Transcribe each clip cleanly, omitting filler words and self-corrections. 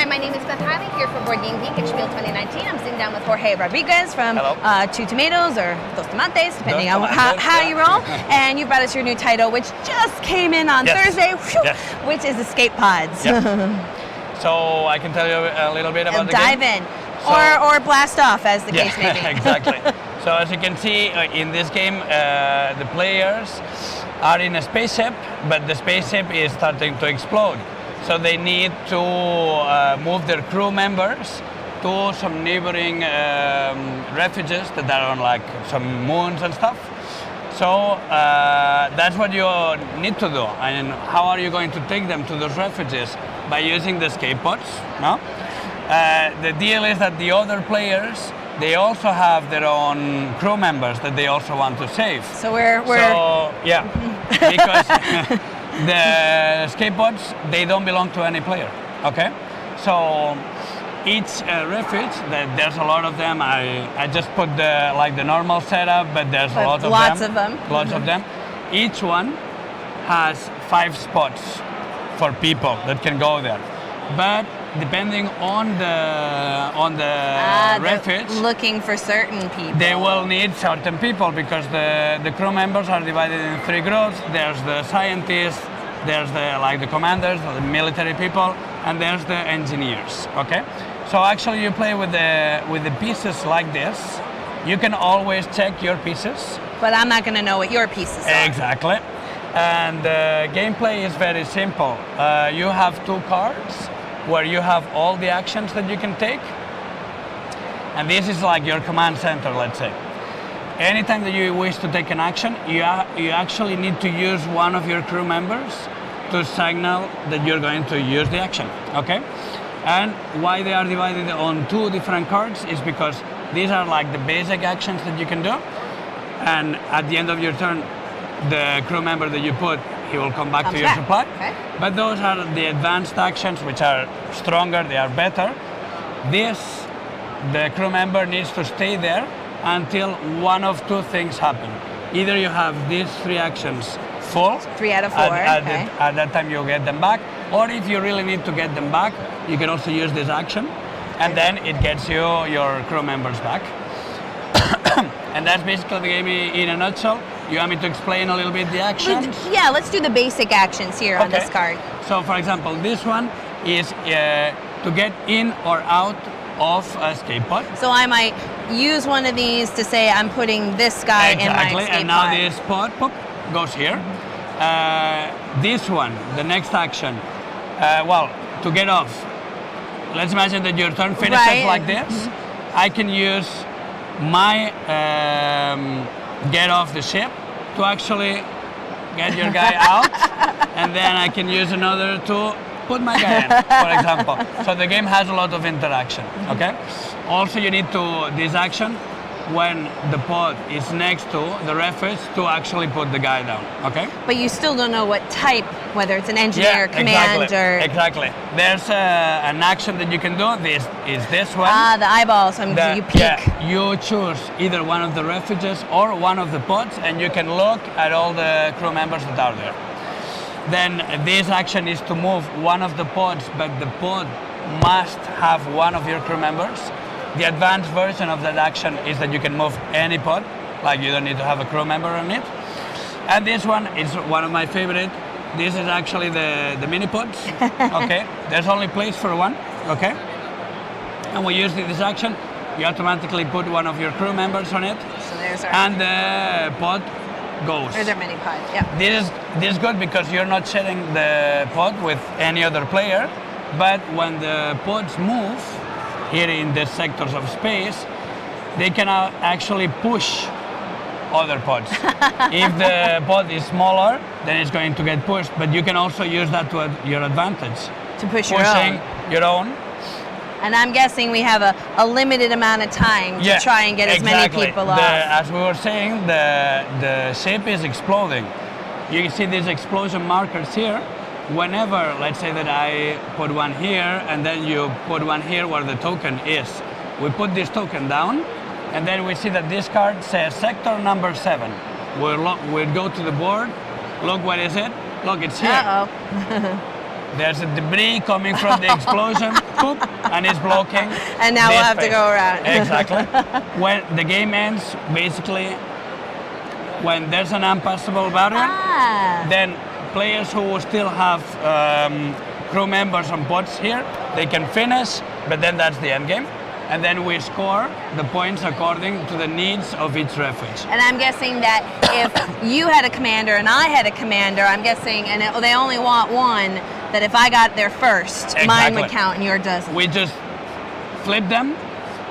my name is Beth Hiley here for BoardGameGeek at SPIEL 2019. I'm sitting down with Jorge Rodriguez from Two Tomatoes, or Dos Tomates, depending on how you roll. And you brought us your new title, which just came in on Thursday, which is Escape Pods. So I can tell you a little bit about the game. Dive in, or blast off, as the case may be. Exactly. So as you can see in this game, the players are in a spaceship, but the spaceship is starting to explode. So they need to move their crew members to some neighboring refuges that are on like some moons and stuff. So that's what you need to do. And how are you going to take them to those refuges? By using the escape pods, no? The deal is that the other players, they also have their own crew members that they also want to save. So we're because the escape pods, they don't belong to any player, okay? So each refuge, there's a lot of them. I just put the normal setup, but there's a lot of them. Lots of them. Each one has 5 spots for people that can go there. But depending on the refuge, looking for certain people, they will need certain people, because the crew members are divided in 3 groups. There's the scientists, there's the commanders, the military people, and there's the engineers. Okay, so actually you play with the pieces like this. You can always check your pieces, but I'm not going to know what your pieces are. Exactly. And the gameplay is very simple. You have 2 cards where you have all the actions that you can take. And this is like your command center, let's say. Anytime that you wish to take an action, you actually need to use one of your crew members to signal that you're going to use the action, okay? And why they are divided on 2 different cards is because these are like the basic actions that you can do. And at the end of your turn, the crew member that you put, he will come back to your supply. Okay. But those are the advanced actions, which are stronger, they are better. The crew member needs to stay there until one of 2 things happen. Either you have these 3 actions full. 3 out of 4. At that time you get them back. Or if you really need to get them back, you can also use this action. And then it gets you your crew members back. And that's basically the game in a nutshell. You want me to explain a little bit the actions? Yeah, let's do the basic actions here on this card. So for example, this one is to get in or out of a escape pod. So I might use one of these to say I'm putting this guy in my escape pod. And now this pod goes here. This one, the next action, to get off. Let's imagine that your turn finishes like this. I can use my get off the ship to actually get your guy out, and then I can use another to put my guy in, for example. So the game has a lot of interaction, okay? Also you need this action when the pod is next to the refuge to actually put the guy down, okay? But you still don't know what type, whether it's an engineer, command, or... Exactly. There's an action that you can do. This is this one. The eyeball, so you peek. Yeah, you choose either one of the refuges or one of the pods, and you can look at all the crew members that are there. Then this action is to move one of the pods, but the pod must have one of your crew members. The advanced version of that action is that you can move any pod, like you don't need to have a crew member on it. And this one is one of my favorite. This is actually the mini pods, okay? There's only place for one, okay? And when you use this action, you automatically put one of your crew members on it. So there's our... And the pod goes. There's our mini pod, yeah. This is good because you're not sharing the pod with any other player, but when the pods move, here in the sectors of space, they can actually push other pods. If the pod is smaller, then it's going to get pushed, but you can also use that to your advantage. To push your own. And I'm guessing we have a limited amount of time to try and get as many people off. As we were saying, the ship is exploding. You can see these explosion markers here. Whenever, let's say that I put one here and then you put one here where the token is. We put this token down and then we see that this card says sector number 7. We'll go to the board, look, what is it? Look, it's here. There's a debris coming from the explosion, poop, and it's blocking. And now we'll have to go around. Exactly. When the game ends, basically, when there's an unpassable barrier, then players who still have crew members on pods here, they can finish, but then that's the end game. And then we score the points according to the needs of each refuge. And I'm guessing that if you had a commander and I had a commander, I'm guessing, and they only want one, that if I got there first, mine would count and yours doesn't. We just flip them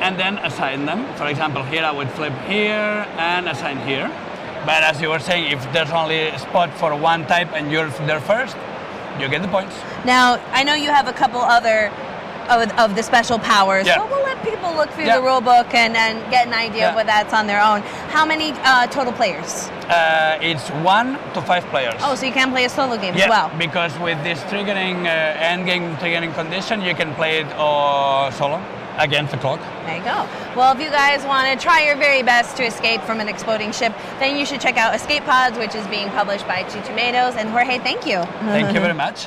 and then assign them. For example, here I would flip here and assign here. But as you were saying, if there's only a spot for one type and you're there first, you get the points. Now, I know you have a couple other of the special powers, but we'll let people look through the rule book and get an idea of what that's on their own. How many total players? It's 1 to 5 players. Oh, so you can play a solo game as well? Because with this triggering end game triggering condition, you can play it solo against the clock. There you go. Well, if you guys want to try your very best to escape from an exploding ship, then you should check out Escape Pods, which is being published by Two Tomatoes. And Jorge, thank you. Thank you very much.